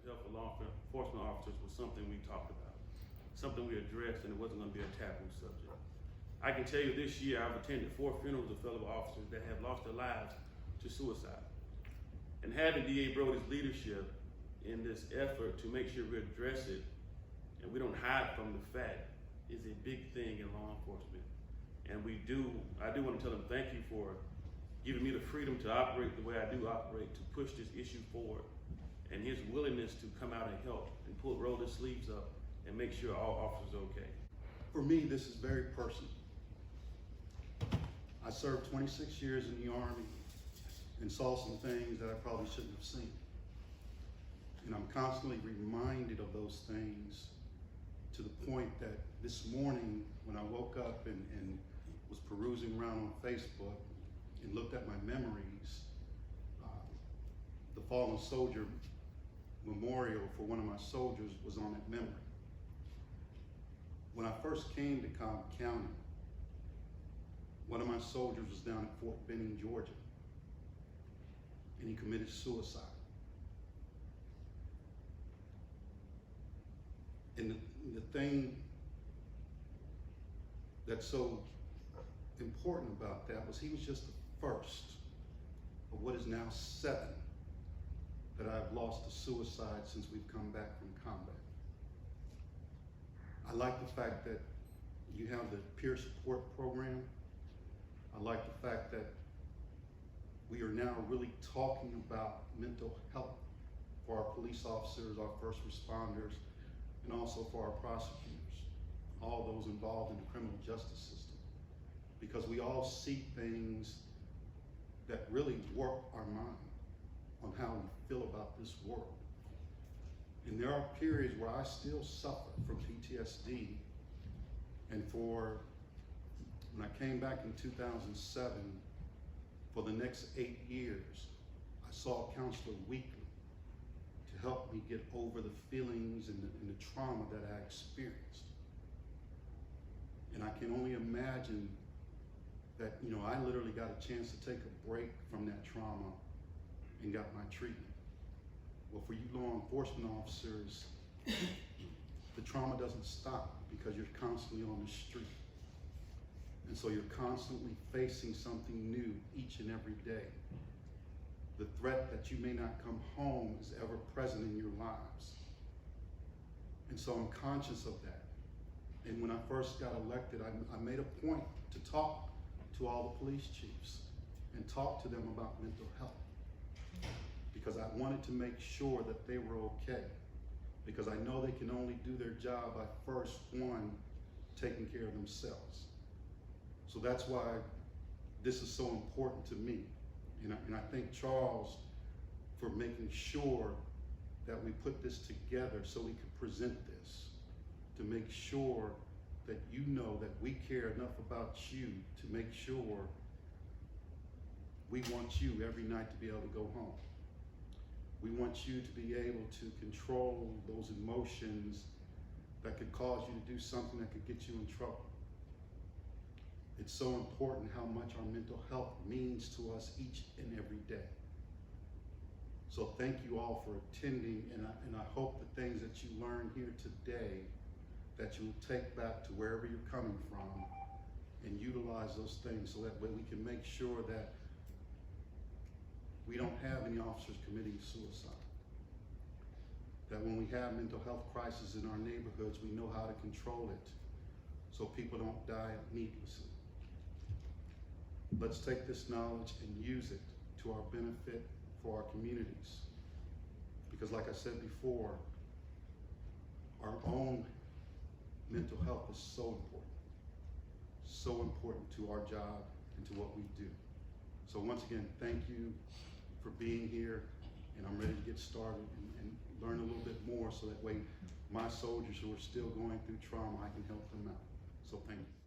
health for law enforcement officers was something we talked about, something we addressed, and it wasn't going to be a taboo subject. I can tell you this year I've attended 4 funerals of fellow officers that have lost their lives to suicide. And having DA Broady's leadership in this effort to make sure we address it and we don't hide from the fact is a big thing in law enforcement. And I do want to tell him thank you for giving me the freedom to operate the way I do operate, to push this issue forward, and his willingness to come out and help and roll his sleeves up and make sure all officers are okay. For me, this is very personal. I served 26 years in the Army and saw some things that I probably shouldn't have seen. And I'm constantly reminded of those things to the point that this morning when I woke up and was perusing around on Facebook and looked at my memories, the fallen soldier memorial for one of my soldiers was on that memory. When I first came to Cobb County, one of my soldiers was down at Fort Benning, Georgia, and he committed suicide. And the thing that's so important about that was he was just the first of what is now 7 that I've lost to suicide since we've come back from combat. I like the fact that you have the peer support program. I like the fact that we are now really talking about mental health for our police officers, our first responders, and also for our prosecutors, all those involved in the criminal justice system. Because we all see things that really warp our mind on how we feel about this world. And there are periods where I still suffer from PTSD. And when I came back in 2007, for the next 8 years, I saw a counselor weekly to help me get over the feelings and the trauma that I experienced. And I can only imagine that, I literally got a chance to take a break from that trauma and got my treatment. Well, for you law enforcement officers, the trauma doesn't stop because you're constantly on the street. And so you're constantly facing something new each and every day. The threat that you may not come home is ever present in your lives. And so I'm conscious of that. And when I first got elected, I made a point to talk to all the police chiefs and talk to them about mental health, because I wanted to make sure that they were okay, because I know they can only do their job by first, one, taking care of themselves. So that's why this is so important to me. And I thank Charles for making sure that we put this together so we could present this, to make sure that you know that we care enough about you to make sure we want you every night to be able to go home. We want you to be able to control those emotions that could cause you to do something that could get you in trouble. It's so important how much our mental health means to us each and every day. So thank you all for attending, and I hope the things that you learned here today that you will take back to wherever you're coming from and utilize those things so that way we can make sure that we don't have any officers committing suicide. That when we have mental health crises in our neighborhoods, we know how to control it so people don't die needlessly. Let's take this knowledge and use it to our benefit for our communities. Because like I said before, our own mental health is so important to our job and to what we do. So once again, thank you for being here, and I'm ready to get started and learn a little bit more so that way my soldiers who are still going through trauma, I can help them out. So thank you.